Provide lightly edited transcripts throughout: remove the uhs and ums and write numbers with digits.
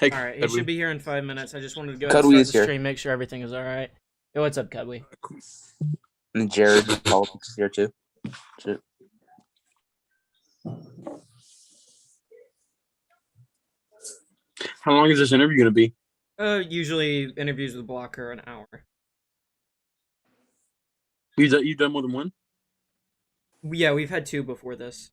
Hey, All right, he should Edwin. be here in 5 minutes. I just wanted to go ahead and Cudwy start is the here. stream, make sure everything is all right. Yo, what's up, Cudwy? And Jared with politics is here too. Shit. How long is this interview going to be? Usually interviews with Blocker an hour. You've done more than one? Yeah, we've had two before this.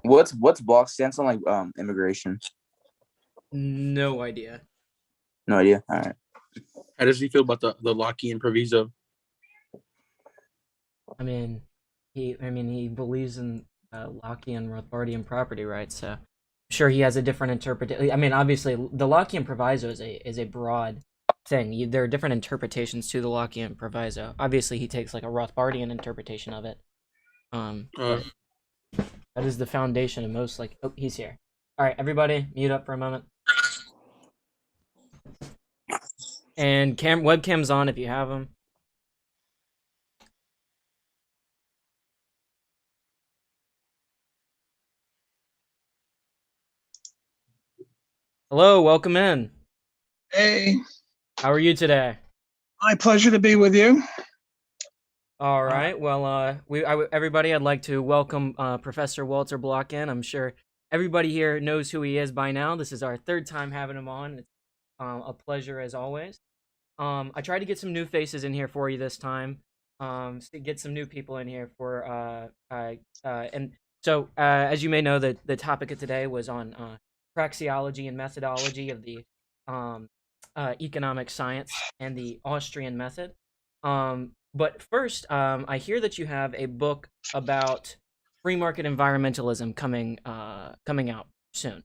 What's block stance on like immigration? No idea. No idea. All right. How does he feel about the Lockean proviso? I mean, he believes in Lockean Rothbardian property rights, so I'm sure he has a different interpretation. I mean, obviously, the Lockean proviso is a broad thing. There are different interpretations to the Lockean proviso. Obviously, he takes like a Rothbardian interpretation of it. But that is the foundation of most like. Oh, he's here. All right, everybody, mute up for a moment. And webcams on if you have them. Hello, welcome in. Hey, How are you today? my pleasure to be with you. All right. Well, everybody, I'd like to welcome Professor Walter Block in. I'm sure everybody here knows who he is by now. This is our third time having him on. It's a pleasure as always. I tried to get some new faces in here for you this time. To get some new people in here for and so as you may know, the topic of today was on praxeology and methodology of the economic science and the Austrian method. But first, I hear that you have a book about free market environmentalism coming out soon.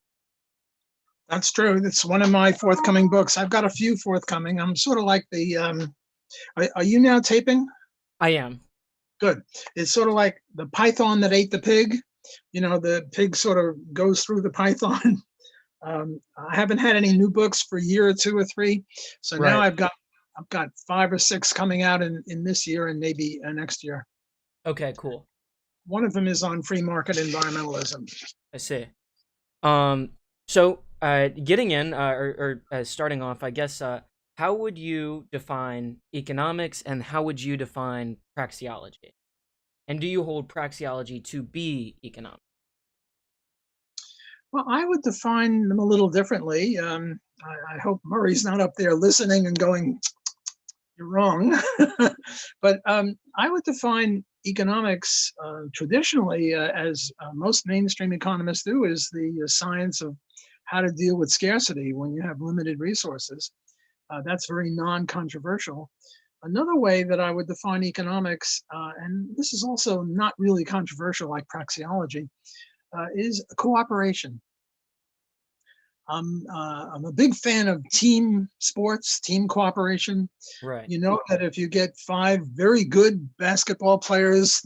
That's true. It's one of my forthcoming books. I've got a few forthcoming. I'm sort of like the. Are you now taping? I am. Good. It's sort of like the python that ate the pig. You know, the pig sort of goes through the python. I haven't had any new books for a year or two or three, so Right. now I've got 5 or 6 coming out in this year and maybe next year. Okay, cool. One of them is on free market environmentalism. I see. So getting in or starting off, I guess, how would you define economics and how would you define praxeology? And do you hold praxeology to be economic? Well, I would define them a little differently. I hope Murray's not up there listening and going, "You're wrong." But I would define economics traditionally, as most mainstream economists do, is the science of how to deal with scarcity when you have limited resources. That's very non-controversial. Another way that I would define economics, and this is also not really controversial like praxeology, is cooperation. I'm a big fan of team sports, team cooperation. Right. You know that if you get 5 very good basketball players,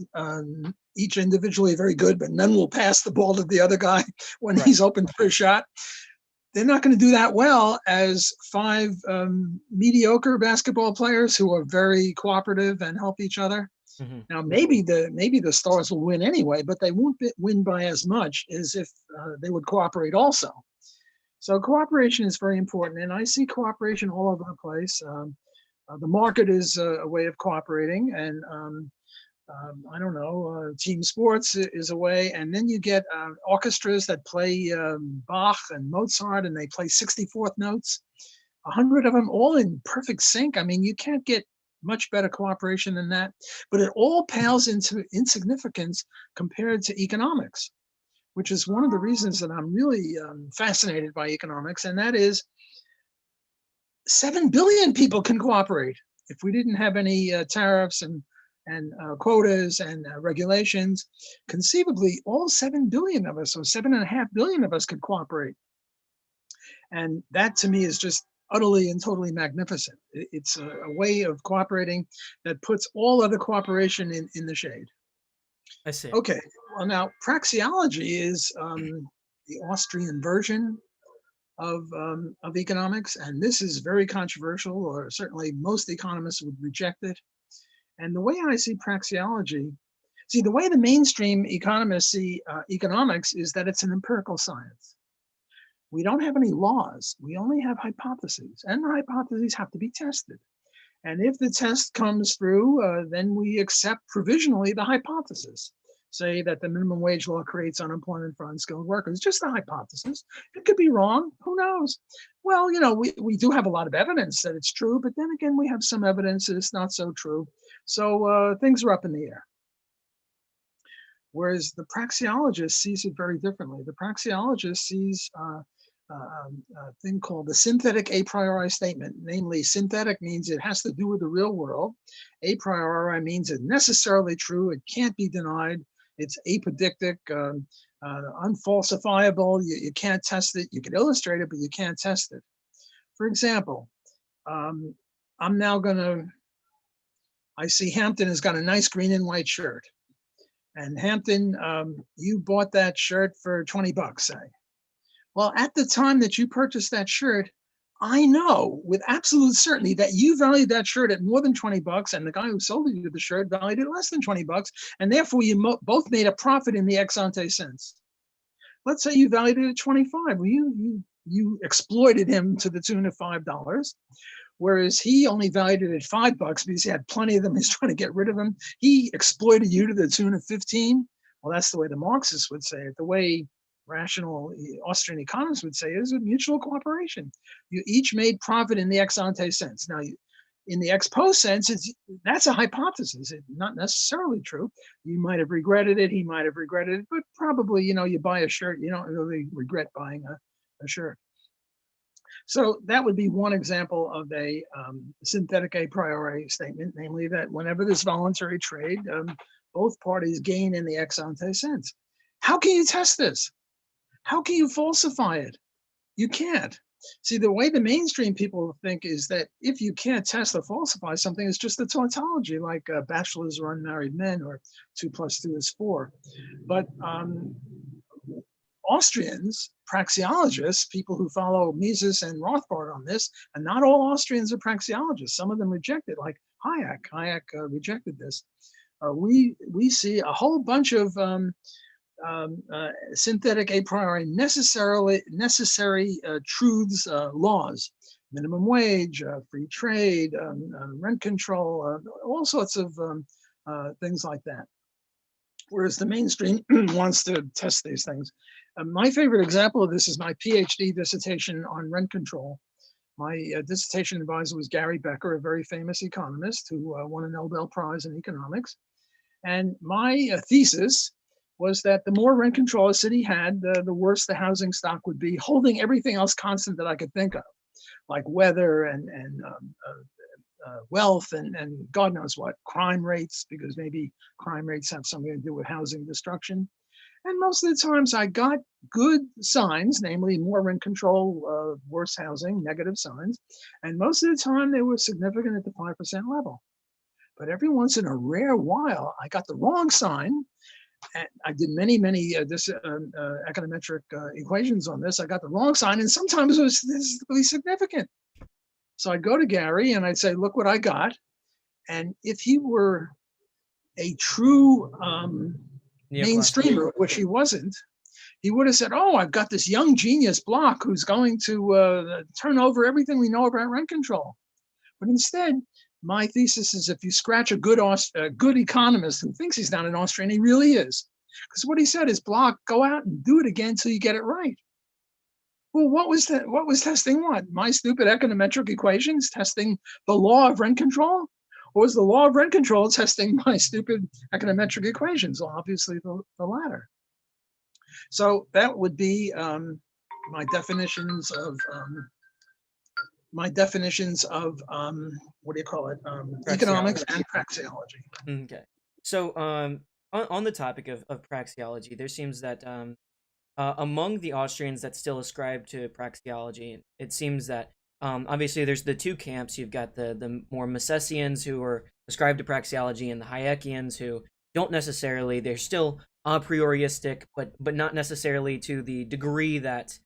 each individually very good, but none will pass the ball to the other guy when Right. he's open for a shot, they're not going to do that well as 5 mediocre basketball players who are very cooperative and help each other. Mm-hmm. Now, maybe the stars will win anyway, but they won't win by as much as if they would cooperate also. So cooperation is very important, and I see cooperation all over the place. The market is a way of cooperating, and I don't know, team sports is a way. And then you get orchestras that play Bach and Mozart, and they play 64th notes, 100 of them all in perfect sync. I mean, you can't get much better cooperation than that, but it all pales into insignificance compared to economics, which is one of the reasons that I'm really fascinated by economics, and that is 7 billion people can cooperate. If we didn't have any tariffs and quotas and regulations, conceivably all 7 billion of us, or 7.5 billion of us, could cooperate. And that to me is just utterly and totally magnificent. It's a way of cooperating that puts all other cooperation in the shade. I see. Okay, well now praxeology is the Austrian version of economics, and this is very controversial, or certainly most economists would reject it. And the way I see praxeology, See, the way the mainstream economists see economics is that it's an empirical science. We don't have any laws. We only have hypotheses, and the hypotheses have to be tested. And if the test comes through, then we accept provisionally the hypothesis. Say that the minimum wage law creates unemployment for unskilled workers, just a hypothesis. It could be wrong, who knows? Well, we do have a lot of evidence that it's true, but then again, we have some evidence that it's not so true. So things are up in the air. Whereas the praxeologist sees it very differently. The praxeologist sees a thing called the synthetic a priori statement. Namely, synthetic means it has to do with the real world. A priori means it's necessarily true. It can't be denied. It's apodictic, unfalsifiable. You can't test it. You can illustrate it, but you can't test it. For example, I see Hampton has got a nice green and white shirt. And Hampton, you bought that shirt for $20, say. Well, at the time that you purchased that shirt, I know with absolute certainty that you valued that shirt at more than $20, and the guy who sold you the shirt valued it less than $20, and therefore you both made a profit in the ex ante sense. Let's say you valued it at 25. Well, you exploited him to the tune of $5, whereas he only valued it at $5 because he had plenty of them. He's trying to get rid of them. He exploited you to the tune of 15. Well, that's the way the Marxists would say it. The way rational Austrian economists would say is a mutual cooperation. You each made profit in the ex ante sense. Now, in the ex post sense, that's a hypothesis. It's not necessarily true. You might have regretted it. He might have regretted it, but probably, you buy a shirt, you don't really regret buying a shirt. So that would be one example of a synthetic a priori statement, namely that whenever there's voluntary trade, both parties gain in the ex ante sense. How can you test this? How can you falsify it? You can't. See, the way the mainstream people think is that if you can't test or falsify something, it's just a tautology, like bachelors or unmarried men, or 2 + 2 is 4. But Austrians, praxeologists, people who follow Mises and Rothbard on this, and not all Austrians are praxeologists. Some of them reject it, like Hayek. Hayek rejected this. We see a whole bunch of synthetic a priori necessary truths, laws, minimum wage, free trade, rent control, all sorts of things like that. Whereas the mainstream wants to test these things. My favorite example of this is my PhD dissertation on rent control. My dissertation advisor was Gary Becker, a very famous economist who won a Nobel Prize in economics. And my thesis was that the more rent control a city had, the worse the housing stock would be, holding everything else constant that I could think of, like weather and wealth and God knows what, crime rates, because maybe crime rates have something to do with housing destruction. And most of the times I got good signs, namely more rent control, worse housing, negative signs. And most of the time they were significant at the 5% level. But every once in a rare while, I got the wrong sign. And I did many econometric equations on this. I got the wrong sign, and sometimes it was statistically significant. So I'd go to Gary and I'd say, look what I got. And if he were a true mainstreamer, which he wasn't, he would have said, oh, I've got this young genius Block who's going to turn over everything we know about rent control. But instead, my thesis is if you scratch a good economist who thinks he's not an Austrian, he really is. Because what he said is, Block, go out and do it again until you get it right. Well, what was that? What was testing what? My stupid econometric equations testing the law of rent control? Or was the law of rent control testing my stupid econometric equations? Well, obviously the latter. So that would be my definitions of what do you call it? Economics and praxeology. Okay. So on the topic of praxeology, there seems that among the Austrians that still ascribe to praxeology, it seems that obviously there's the two camps. You've got the more Misesians who are ascribed to praxeology, and the Hayekians who don't necessarily. They're still a prioristic, but not necessarily to the degree that.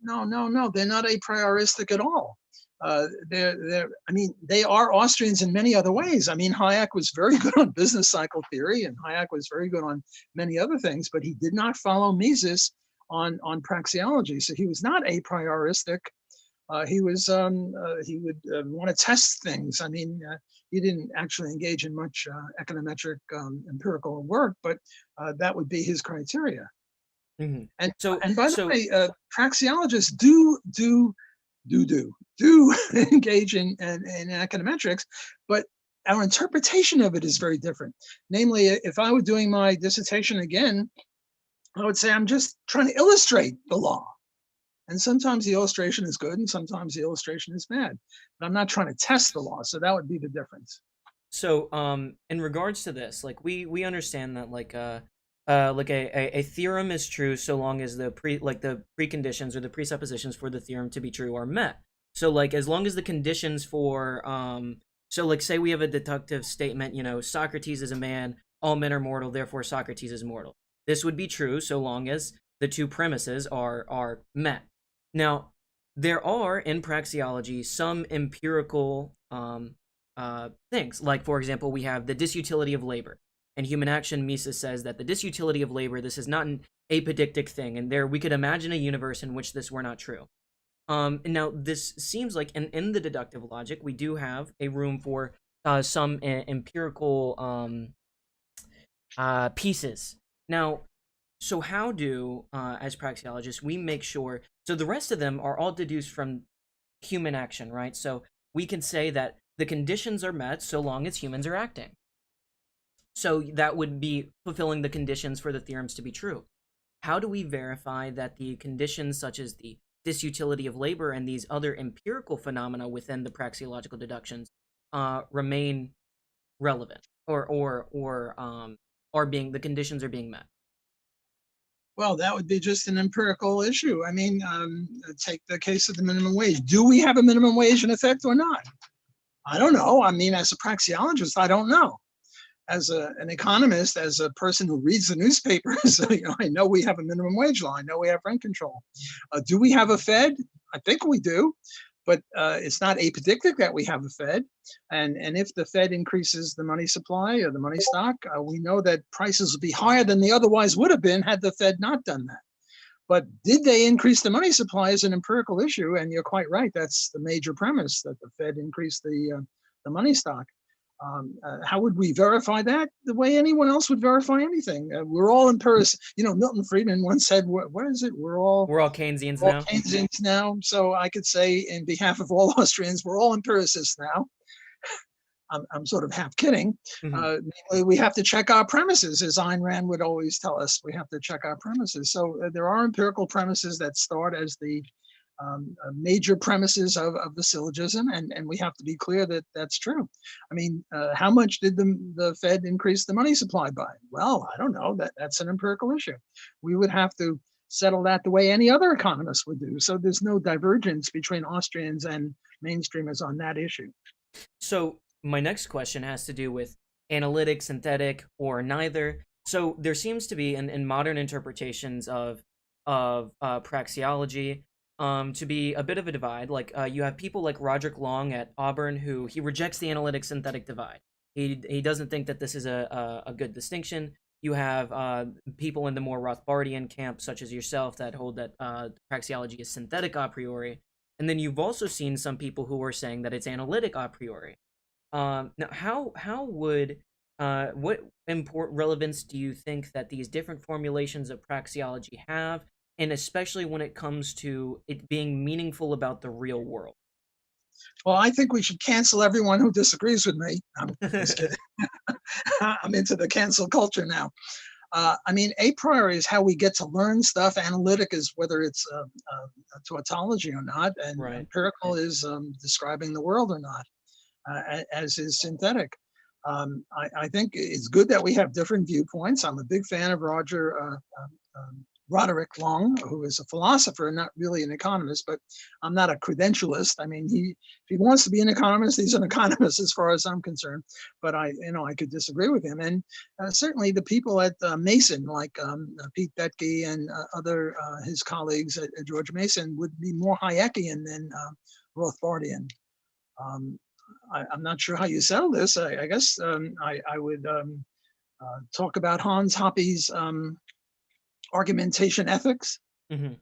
No, they're not a prioristic at all. I mean, they are Austrians in many other ways. I mean, Hayek was very good on business cycle theory, and Hayek was very good on many other things, but he did not follow Mises on praxeology. So he was not a prioristic. He would want to test things. I mean, he didn't actually engage in much econometric empirical work, but that would be his criteria. Mm-hmm. And by the way, praxeologists do engage in econometrics, but our interpretation of it is very different. Namely, if I were doing my dissertation again, I would say I'm just trying to illustrate the law. And sometimes the illustration is good and sometimes the illustration is bad. But I'm not trying to test the law. So that would be the difference. So in regards to this, like we understand that like a theorem is true so long as the preconditions or the presuppositions for the theorem to be true are met. So like as long as the conditions for so like say we have a deductive statement, Socrates is a man, all men are mortal, therefore Socrates is mortal. This would be true so long as the two premises are met. Now, there are in praxeology some empirical things, like for example, we have the disutility of labor. In Human Action, Mises says that the disutility of labor, this is not an apodictic thing, and there we could imagine a universe in which this were not true. Now, this seems like in the deductive logic, we do have a room for some empirical pieces. Now, so how do, as praxeologists, we make sure, so the rest of them are all deduced from human action, right? So we can say that the conditions are met so long as humans are acting. So that would be fulfilling the conditions for the theorems to be true. How do we verify that the conditions such as the disutility of labor and these other empirical phenomena within the praxeological deductions remain relevant or are being, the conditions are being met? Well, that would be just an empirical issue. I mean, take the case of the minimum wage. Do we have a minimum wage in effect or not? I don't know. I mean, as a praxeologist, I don't know. As an economist, as a person who reads the newspapers, I know we have a minimum wage law. I know we have rent control. Do we have a Fed? I think we do, but it's not apodictic that we have a Fed. And if the Fed increases the money supply or the money stock, we know that prices will be higher than they otherwise would have been had the Fed not done that. But did they increase the money supply is an empirical issue, and you're quite right. That's the major premise, that the Fed increased the money stock. How would we verify that? The way anyone else would verify anything. We're all empiricists. Milton Friedman once said, "What is it? We're all Keynesians now." Keynesians now. So I could say, in behalf of all Austrians, we're all empiricists now. I'm sort of half kidding. Mm-hmm. We have to check our premises, as Ayn Rand would always tell us. We have to check our premises. So there are empirical premises that start as the major premises of the syllogism, and we have to be clear that that's true. I mean, how much did the Fed increase the money supply by? Well, I don't know. That's an empirical issue. We would have to settle that the way any other economist would do. So there's no divergence between Austrians and mainstreamers on that issue. So my next question has to do with analytic, synthetic, or neither. So there seems to be in modern interpretations of praxeology to be a bit of a divide. Like you have people like Roderick Long at Auburn, who he rejects the analytic synthetic divide. He doesn't think that this is a good distinction. You have people in the more Rothbardian camp, such as yourself, that hold that praxeology is synthetic a priori. And then you've also seen some people who are saying that it's analytic a priori. Now, how would what important relevance do you think that these different formulations of praxeology have, and especially when it comes to it being meaningful about the real world? Well, I think we should cancel everyone who disagrees with me. I'm just kidding. I'm into the cancel culture now. I mean, a priori is how we get to learn stuff. Analytic is whether it's a tautology or not, and right. Empirical is describing the world or not, as is synthetic. I think it's good that we have different viewpoints. I'm a big fan of Roderick Long, who is a philosopher, not really an economist, but I'm not a credentialist. I mean, if he wants to be an economist, he's an economist as far as I'm concerned. But I could disagree with him. And certainly the people at Mason, like Pete Boettke and other his colleagues at George Mason, would be more Hayekian than Rothbardian. I'm not sure how you settle this. I guess I would talk about Hans Hoppe's argumentation ethics. Mm-hmm.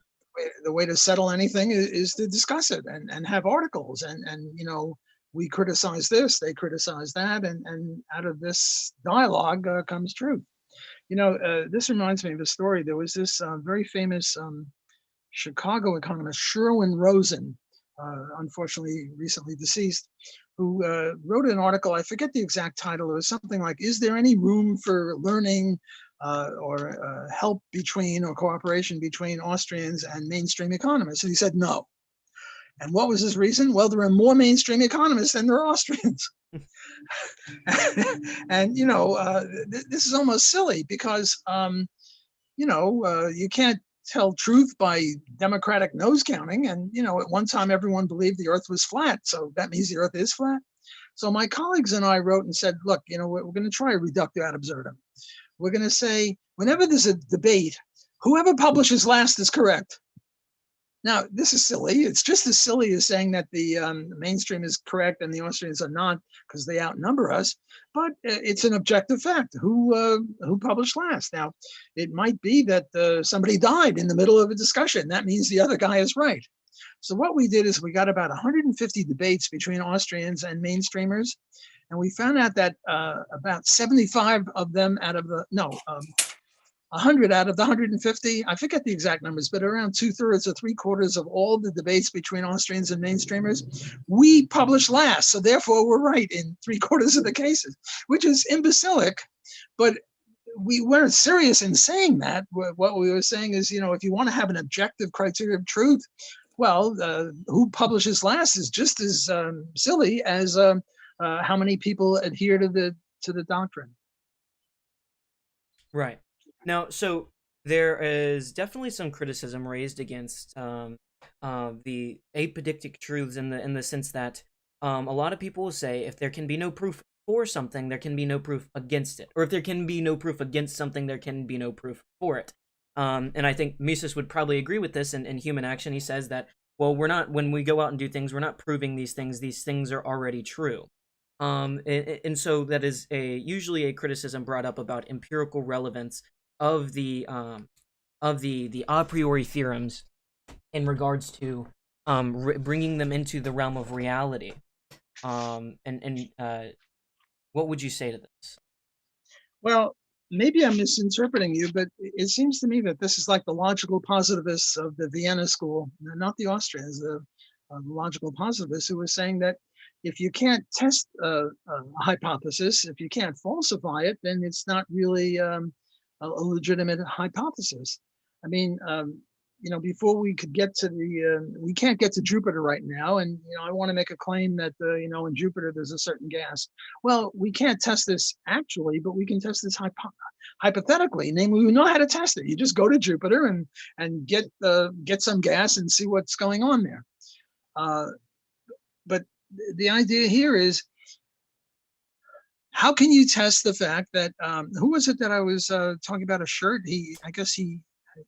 The way to settle anything is to discuss it and have articles and we criticize this, they criticize that, and out of this dialogue comes truth. This reminds me of a story. There was this very famous Chicago economist, Sherwin Rosen, unfortunately recently deceased, who wrote an article. I forget the exact title. It was something like, "Is there any room for learning or help between or cooperation between Austrians and mainstream economists?" And he said no. And what was his reason? Well, there are more mainstream economists than there are Austrians. And this is almost silly because you can't tell truth by democratic nose counting. And at one time everyone believed the earth was flat, so that means the earth is flat. So my colleagues and I wrote and said, look, we're going to try a reductio ad absurdum. We're going to say, whenever there's a debate, whoever publishes last is correct. Now, this is silly. It's just as silly as saying that the mainstream is correct and the Austrians are not because they outnumber us. But it's an objective fact. Who published last? Now, it might be that somebody died in the middle of a discussion. That means the other guy is right. So what we did is we got about 150 debates between Austrians and mainstreamers. And we found out that about 75 of them out of the, 100 out of the 150, I forget the exact numbers, but around 2/3 or 3/4 of all the debates between Austrians and mainstreamers, we published last. So therefore we're right in 3/4 of the cases, which is imbecilic, but we weren't serious in saying that. What we were saying is, if you want to have an objective criteria of truth, well, who publishes last is just as silly as how many people adhere to the doctrine. Right. Now, so there is definitely some criticism raised against the apodictic truths in the sense that a lot of people will say if there can be no proof for something, there can be no proof against it, or if there can be no proof against something, there can be no proof for it. And I think Mises would probably agree with this. In Human Action, he says that, well, when we go out and do things, we're not proving these things are already true. And so that is usually a criticism brought up about empirical relevance of the a priori theorems in regards to bringing them into the realm of reality. And what would you say to this? Well, maybe I'm misinterpreting you, but it seems to me that this is like the logical positivists of the Vienna school, not the Austrians, the logical positivists who were saying that if you can't test a hypothesis, if you can't falsify it, then it's not really a legitimate hypothesis. I mean, before we could get to we can't get to Jupiter right now. And, I want to make a claim that, in Jupiter, there's a certain gas. Well, we can't test this actually, but we can test this hypothetically. Namely, we know how to test it. You just go to Jupiter and get some gas and see what's going on there. But the idea here is, how can you test the fact that who was it that I was talking about a shirt? I guess he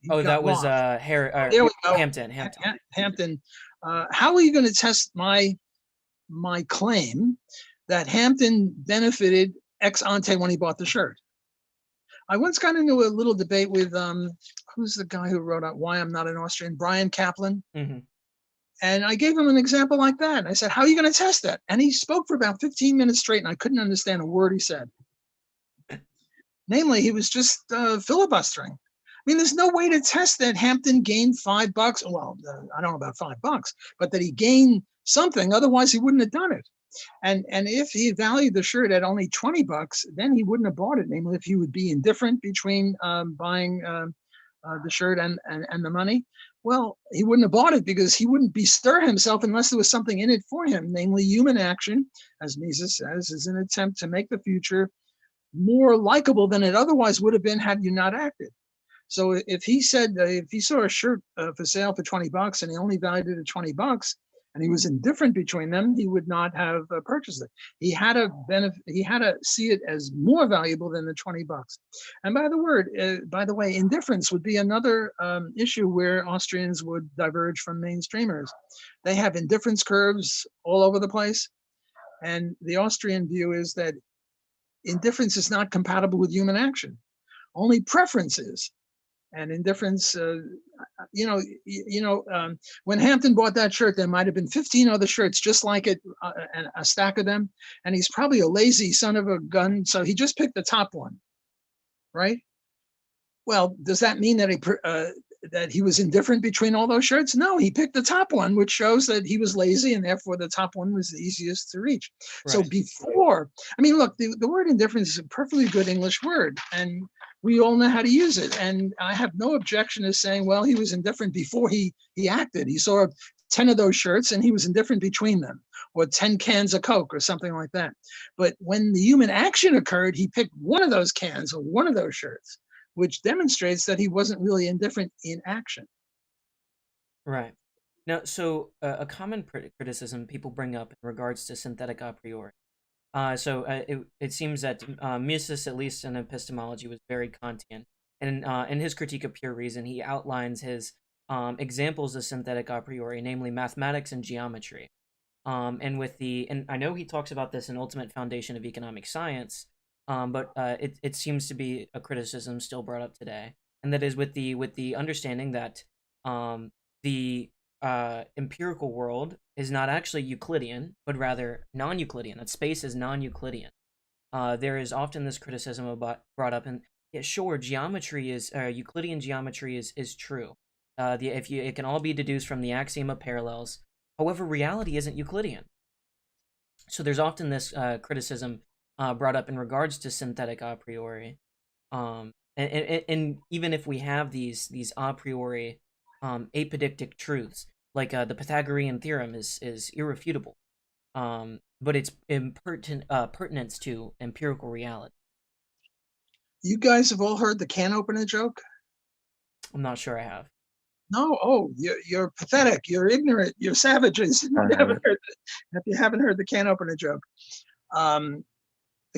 that was there we go. Hampton. Hampton. How are you going to test my claim that Hampton benefited ex ante when he bought the shirt? I once got into a little debate with who's the guy who wrote out Why I'm Not an Austrian, Brian Kaplan. Mm-hmm. And I gave him an example like that. And I said, how are you going to test that? And he spoke for about 15 minutes straight, and I couldn't understand a word he said. Namely, he was just filibustering. I mean, there's no way to test that Hampton gained $5. Well, I don't know about $5, but that he gained something. Otherwise, he wouldn't have done it. And if he valued the shirt at only $20, then he wouldn't have bought it. Namely, if he would be indifferent between buying the shirt and the money, well, he wouldn't have bought it because he wouldn't bestir himself unless there was something in it for him. Namely, human action, as Mises says, is an attempt to make the future more likable than it otherwise would have been had you not acted. So if he said, if he saw a shirt for sale for $20 and he only valued it at $20, and he was indifferent between them, he would not have purchased it. He had to see it as more valuable than the $20. And by the way, indifference would be another issue where Austrians would diverge from mainstreamers. They have indifference curves all over the place, and the Austrian view is that indifference is not compatible with human action. Only preference is. And indifference, when Hampton bought that shirt, there might have been 15 other shirts just like it, and a stack of them. And he's probably a lazy son of a gun, so he just picked the top one, right? Well, does that mean that he was indifferent between all those shirts? No, he picked the top one, which shows that he was lazy, and therefore the top one was the easiest to reach. Right. So look, the word indifference is a perfectly good English word, and we all know how to use it. And I have no objection to saying, well, he was indifferent before he acted. He saw 10 of those shirts and he was indifferent between them, or 10 cans of Coke or something like that. But when the human action occurred, he picked one of those cans or one of those shirts, which demonstrates that he wasn't really indifferent in action. Right. Now, so a common criticism people bring up in regards to synthetic a priori. It seems that Mises, at least in epistemology, was very Kantian. And in his critique of pure reason, he outlines his examples of synthetic a priori, namely mathematics and geometry. And I know he talks about this in Ultimate Foundation of Economic Science, but it seems to be a criticism still brought up today, and that is with the understanding that the empirical world is not actually Euclidean, but rather non-Euclidean. That space is non-Euclidean. There is often this criticism brought up, and yeah, sure, geometry is Euclidean geometry is true. It can all be deduced from the axiom of parallels. However, reality isn't Euclidean. So there's often this criticism brought up in regards to synthetic a priori, and even if we have these a priori apodictic truths, like the Pythagorean theorem is irrefutable, but it's pertinence to empirical reality. You guys have all heard the can opener joke? I'm not sure I have. No, you're pathetic, you're ignorant, you're savages. If you haven't heard the can opener joke. The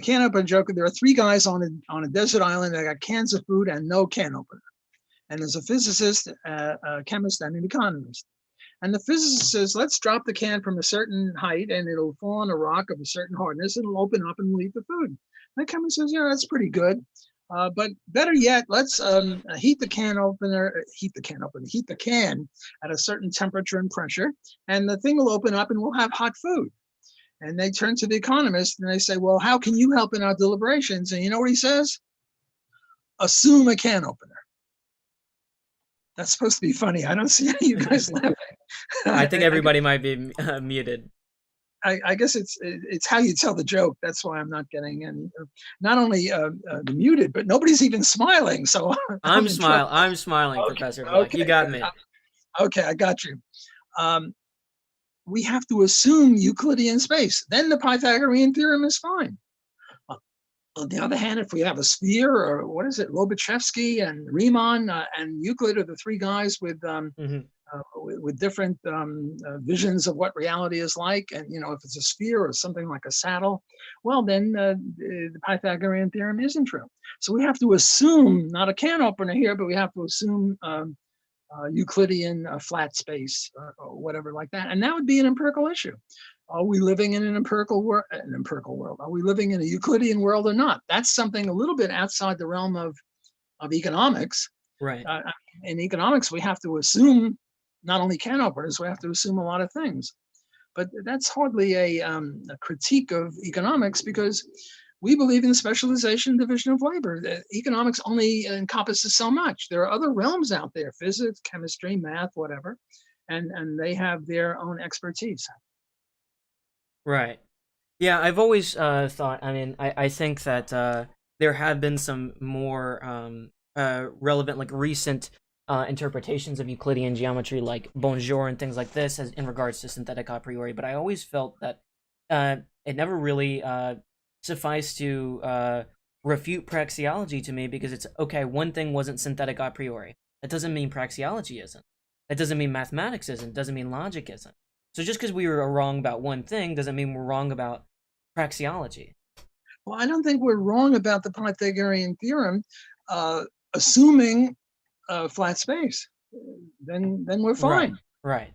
can opener joke, there are three guys on a desert island that got cans of food and no can opener. And there's a physicist, a chemist, and an economist. And the physicist says, let's drop the can from a certain height and it'll fall on a rock of a certain hardness and it'll open up and we'll eat the food. And the chemist says, yeah, that's pretty good. But better yet, let's heat the can at a certain temperature and pressure, and the thing will open up and we'll have hot food. And they turn to the economist and they say, well, how can you help in our deliberations? And you know what he says? Assume a can opener. That's supposed to be funny. I don't see any of you guys laughing. I think everybody might be muted. I guess it's how you tell the joke. That's why I'm not getting any. Not only muted, but nobody's even smiling. So I'm smiling, okay, Professor Black. Okay. You got me. Okay, I got you. We have to assume Euclidean space. Then the Pythagorean theorem is fine. On the other hand, if we have a sphere, or what is it, Lobachevsky and Riemann and Euclid are the three guys with different visions of what reality is like, and if it's a sphere or something like a saddle, well, then the Pythagorean theorem isn't true. So we have to assume, not a can opener here, but we have to assume Euclidean flat space or whatever like that, and that would be an empirical issue. Are we living in an empirical world? Are we living in a Euclidean world or not? That's something a little bit outside the realm of economics. Right. In economics, we have to assume not only can openers, we have to assume a lot of things. But that's hardly a critique of economics, because we believe in specialization and division of labor. Economics only encompasses so much. There are other realms out there, physics, chemistry, math, whatever, and they have their own expertise. Right. Yeah, I've always thought, I think that there have been some more relevant, like recent interpretations of Euclidean geometry, like Bonjour and things like this, as in regards to synthetic a priori, but I always felt that it never really sufficed to refute praxeology to me, because it's, okay, one thing wasn't synthetic a priori. That doesn't mean praxeology isn't. That doesn't mean mathematics isn't. Doesn't mean logic isn't. So just because we were wrong about one thing doesn't mean we're wrong about praxeology. Well, I don't think we're wrong about the Pythagorean theorem, assuming flat space. Then we're fine. Right.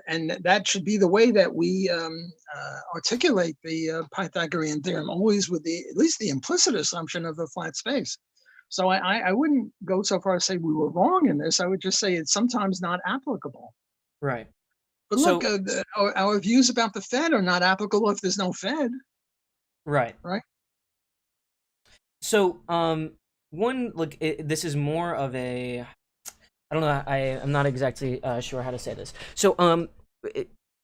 And that should be the way that we articulate the Pythagorean theorem, always with at least the implicit assumption of a flat space. So I wouldn't go so far as say we were wrong in this. I would just say it's sometimes not applicable. Right. But look, our views about the Fed are not applicable if there's no Fed. Right. Right. So this is more of a, I don't know, I'm not exactly sure how to say this. So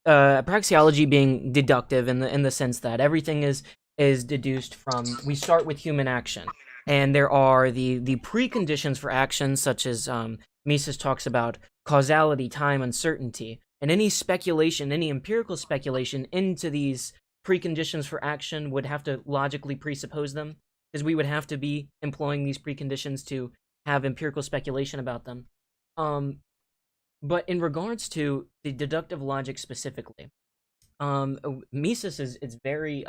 praxeology being deductive in the sense that everything is deduced from, we start with human action, and there are the preconditions for action, such as Mises talks about causality, time, uncertainty, and any speculation, any empirical speculation into these preconditions for action would have to logically presuppose them, because we would have to be employing these preconditions to have empirical speculation about them. But in regards to the deductive logic specifically, Mises is very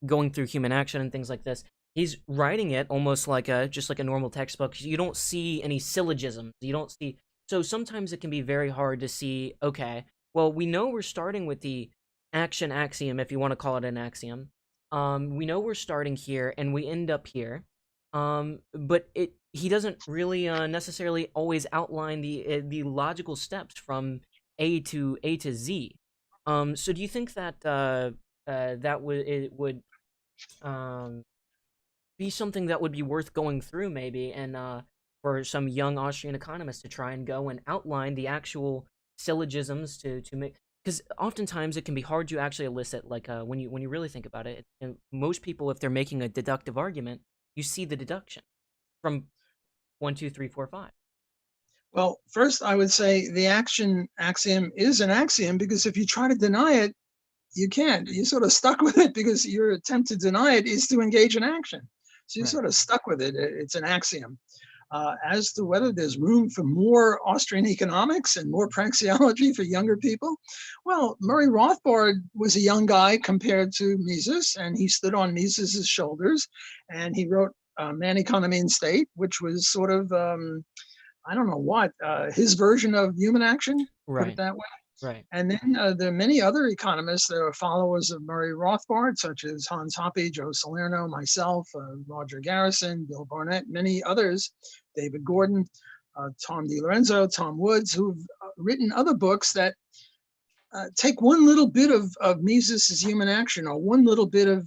going through human action and things like this. He's writing it almost like just like a normal textbook. You don't see any syllogisms. You don't see. So sometimes it can be very hard to see, okay, well, we know we're starting with the action axiom, if you want to call it an axiom. We know we're starting here and we end up here. But he doesn't really necessarily always outline the logical steps from A to Z. So do you think that that would be something that would be worth going through maybe, and for some young Austrian economists to try and go and outline the actual syllogisms to make, because oftentimes it can be hard to actually elicit, like when you really think about it, and most people, if they're making a deductive argument, you see the deduction from 1, 2, 3, 4, 5. Well, first I would say the action axiom is an axiom, because if you try to deny it, you can't. You're sort of stuck with it, because your attempt to deny it is to engage in action. So you're sort of stuck with it. It's an axiom. As to whether there's room for more Austrian economics and more praxeology for younger people, well, Murray Rothbard was a young guy compared to Mises, and he stood on Mises's shoulders, and he wrote Man, Economy, and State, which was sort of, I don't know what, his version of human action, put it that way. Right. And then there are many other economists that are followers of Murray Rothbard, such as Hans Hoppe, Joe Salerno, myself, Roger Garrison, Bill Barnett, many others, David Gordon, Tom DiLorenzo, Tom Woods, who've written other books that take one little bit of Mises's human action, or one little bit of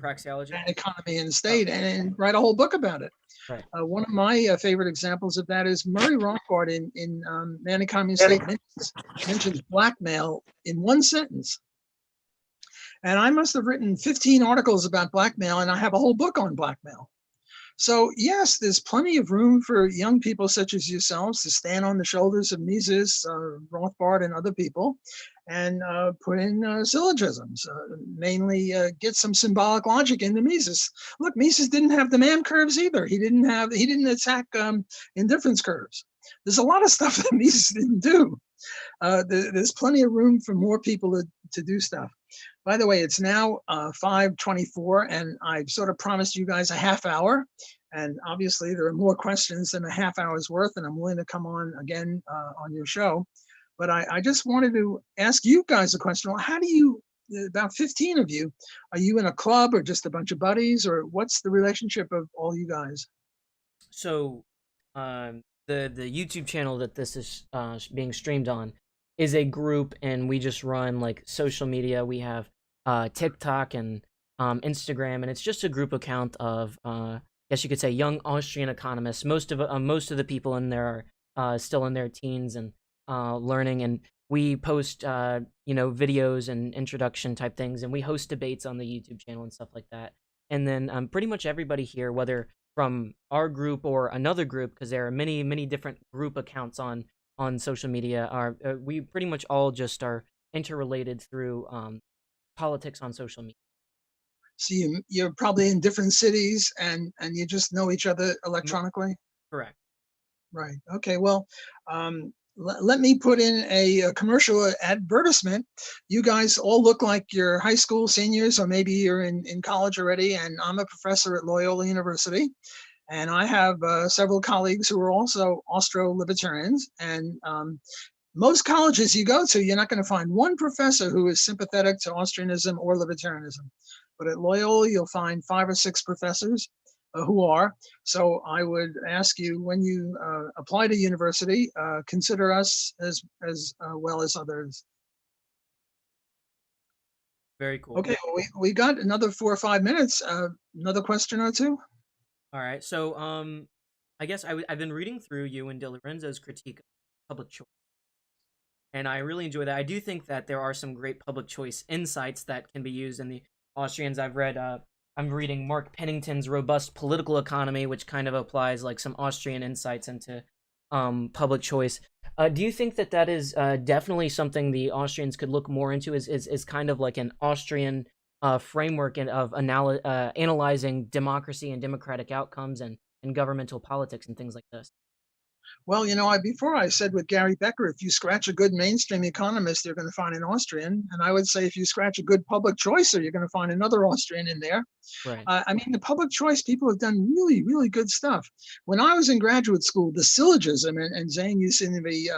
praxeology, economy and state, and write a whole book about it. Right. One of my favorite examples of that is Murray Rothbard in Man, Economy, and State mentions blackmail in one sentence. And I must have written 15 articles about blackmail, and I have a whole book on blackmail. So yes, there's plenty of room for young people such as yourselves to stand on the shoulders of Mises, Rothbard, and other people, and put in syllogisms, mainly get some symbolic logic into Mises. Look, Mises didn't have demand curves either. He didn't attack indifference curves. There's a lot of stuff that Mises didn't do. There's plenty of room for more people to do stuff. By the way, it's now 5:24, and I've sort of promised you guys a half hour. And obviously, there are more questions than a half hour's worth, and I'm willing to come on again on your show. But I just wanted to ask you guys a question. How do you, about 15 of you, are you in a club or just a bunch of buddies, or what's the relationship of all you guys? So the YouTube channel that this is being streamed on is a group, and we just run like social media. We have TikTok and Instagram, and it's just a group account of, I guess you could say, young Austrian economists. Most of the people in there are still in their teens and learning, and we post videos and introduction type things, and we host debates on the YouTube channel and stuff like that. And then pretty much everybody here, whether from our group or another group, because there are many different group accounts on social media, we pretty much all just are interrelated through politics on social media. So you're probably in different cities, and you just know each other electronically? Correct. Right. Okay. Well, let me put in a commercial advertisement. You guys all look like you're high school seniors, or maybe you're in college already, and I'm a professor at Loyola University. And I have several colleagues who are also Austro-libertarians. And most colleges you go to, you're not going to find one professor who is sympathetic to Austrianism or libertarianism. But at Loyola, you'll find 5 or 6 professors who are. So I would ask you, when you apply to university, consider us as well as others. Very cool. Okay, well, we got another 4 or 5 minutes. Another question or two? All right. So, I guess I've been reading through you and De Lorenzo's critique of public choice, and I really enjoy that. I do think that there are some great public choice insights that can be used in the Austrians. I've read. I'm reading Mark Pennington's Robust Political Economy, which kind of applies like some Austrian insights into public choice. Do you think that that is definitely something the Austrians could look more into? Is kind of like an Austrian framework of analyzing democracy and democratic outcomes and governmental politics and things like this? Well, before I said with Gary Becker, if you scratch a good mainstream economist, you're going to find an Austrian. And I would say if you scratch a good public choicer, you're going to find another Austrian in there. Right. I mean, the public choice people have done really, really good stuff. When I was in graduate school, the syllogism, and Zane, you seem to be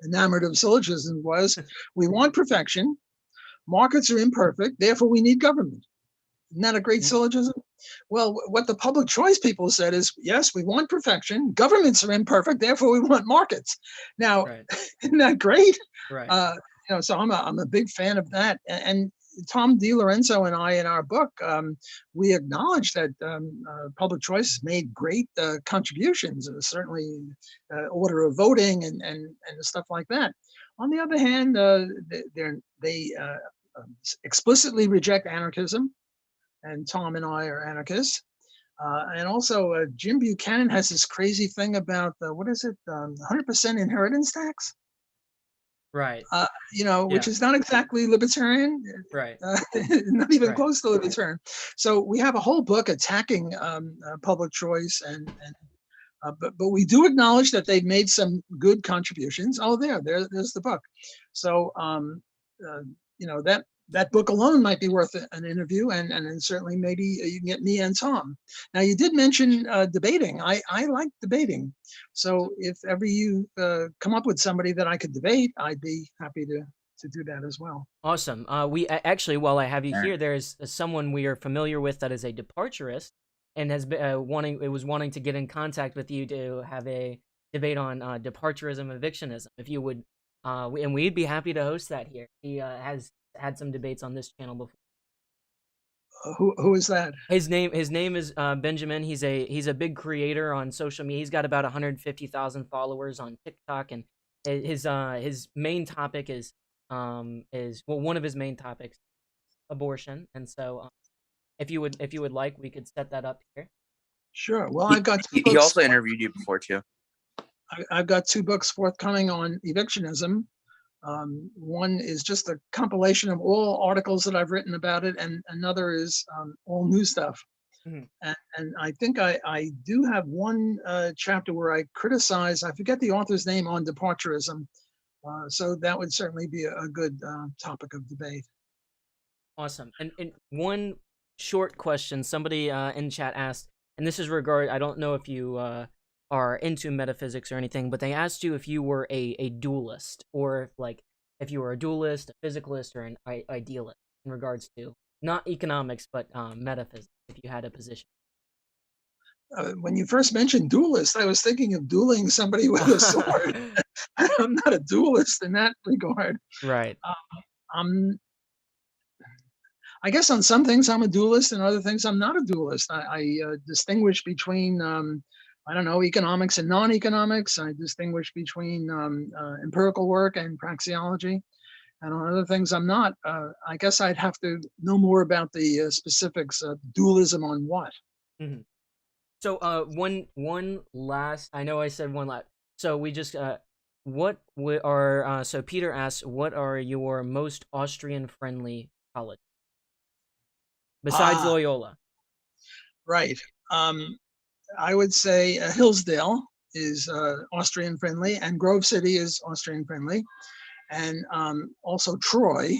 enamored of syllogism, was we want perfection, markets are imperfect, therefore we need government. Isn't that a great syllogism? Well, what the public choice people said is, yes, we want perfection. Governments are imperfect, therefore we want markets. Now, Right. isn't that great? Right. So I'm a big fan of that. And Tom DiLorenzo and I, in our book, we acknowledge that public choice made great contributions, certainly order of voting and stuff like that. On the other hand, they explicitly reject anarchism. And Tom and I are anarchists. And also, Jim Buchanan has this crazy thing about, 100% inheritance tax? Right. Which is not exactly libertarian. Right. Not even Right. close to libertarian. So we have a whole book attacking public choice, but we do acknowledge that they've made some good contributions. Oh, there's the book. So, that book alone might be worth an interview, and certainly maybe you can get me and Tom. Now, you did mention debating. I like debating. So if ever you come up with somebody that I could debate, I'd be happy to do that as well. Awesome. We actually, while I have you here, there's someone we are familiar with that is a departurist and has been wanting to get in contact with you to have a debate on departurism, evictionism. If you would, and we'd be happy to host that here. He has had some debates on this channel before. Who is that? His name is Benjamin. He's a big creator on social media. He's got about 150,000 followers on TikTok, and his main topic is one of his main topics, abortion. And so, if you would like, we could set that up here. Sure. Well, I've got two He books. also interviewed you before too. I've got 2 books forthcoming on evictionism. One is just a compilation of all articles that I've written about it, and another is all new stuff. Mhm. And I think I do have one chapter where I criticize, I forget the author's name, on departurism. So that would certainly be a good topic of debate. Awesome. And one short question somebody in chat asked, and this is I don't know if you are into metaphysics or anything, but they asked you if you were a dualist, or if you were a dualist, a physicalist, or an idealist in regards to not economics but metaphysics, if you had a position. When you first mentioned dualist, I was thinking of dueling somebody with a sword. I'm not a dualist in that regard. Right. I guess on some things I'm a dualist, and other things I'm not a dualist. I distinguish between economics and non-economics. I distinguish between empirical work and praxeology. And on other things, I'm not. I guess I'd have to know more about the specifics of dualism on what. Mm-hmm. So one last. I know I said one last. So we just so Peter asks, what are your most Austrian-friendly colleges besides Loyola? Right. I would say Hillsdale. is Austrian friendly, and Grove City is Austrian friendly, and also Troy,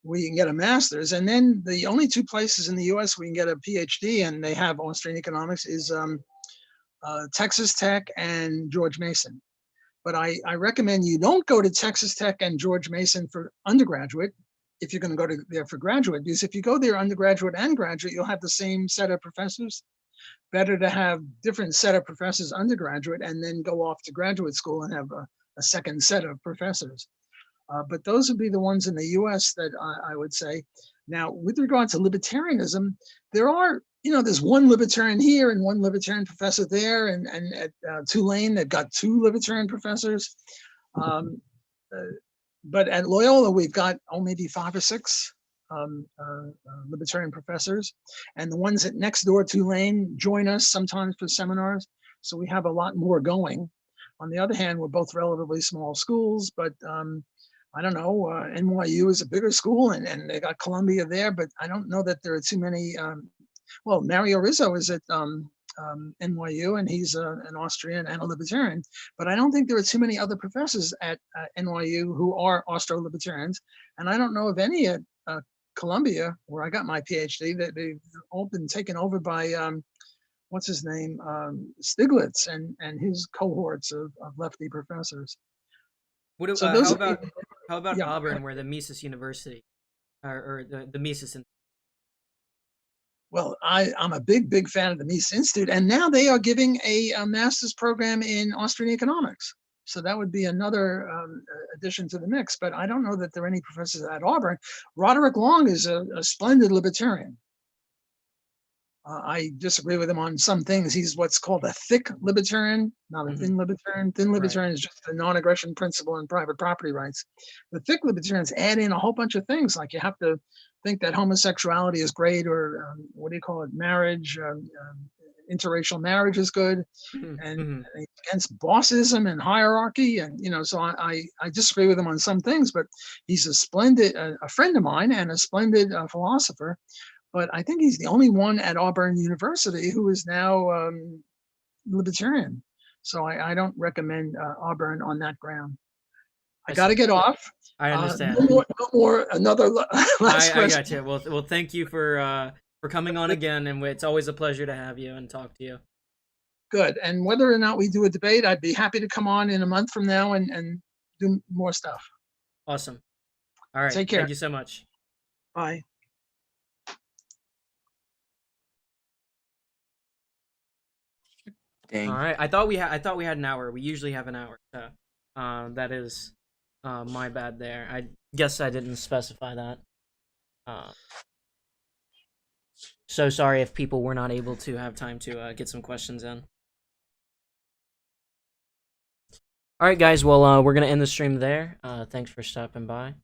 where you can get a master's. And then the only two places in the U.S. where you can get a PhD and they have Austrian economics is Texas Tech and George Mason. But I recommend you don't go to Texas Tech and George Mason for undergraduate if you're going to go there for graduate, because if you go there undergraduate and graduate, you'll have the same set of professors. Better to have different set of professors undergraduate and then go off to graduate school and have a second set of professors. But those would be the ones in the US that I would say. Now, with regard to libertarianism, there are, there's one libertarian here and one libertarian professor there, and at Tulane, they've got two libertarian professors. But at Loyola, we've got, maybe 5 or 6 libertarian professors. And the ones at next door, Tulane, join us sometimes for seminars. So we have a lot more going. On the other hand, we're both relatively small schools, but I don't know, NYU is a bigger school and they got Columbia there, but I don't know that there are too many. Well, Mario Rizzo is at NYU and he's an Austrian and a libertarian, but I don't think there are too many other professors at NYU who are Austro-libertarians. And I don't know of any at Columbia, where I got my PhD, that they've all been taken over by, what's his name, Stiglitz and his cohorts of lefty professors. So how about yeah. Auburn, where the Mises University, or the Mises? Well, I'm a big fan of the Mises Institute, and now they are giving a master's program in Austrian economics. So that would be another addition to the mix. But I don't know that there are any professors at Auburn. Roderick Long is a splendid libertarian. I disagree with him on some things. He's what's called a thick libertarian, not a thin libertarian. Thin libertarian is just the non-aggression principle and private property rights. The thick libertarians add in a whole bunch of things, like you have to think that homosexuality is great, or what do you call it, marriage, interracial marriage is good, and against bossism and hierarchy. And, so I disagree with him on some things, but he's a splendid, a friend of mine and a splendid philosopher. But I think he's the only one at Auburn University who is now libertarian. So I don't recommend Auburn on that ground. I got to get off. I understand. No more. Another last question. I got you. Well, thank you for coming on again, and it's always a pleasure to have you and talk to you. Good. And whether or not we do a debate, I'd be happy to come on in a month from now and do more stuff. Awesome. All right. Take care. Thank you so much. Bye. Dang. All right. I thought we had an hour. We usually have an hour. So, that is my bad there. I guess I didn't specify that. So sorry if people were not able to have time to get some questions in. All right, guys. Well, we're gonna end the stream there. Thanks for stopping by.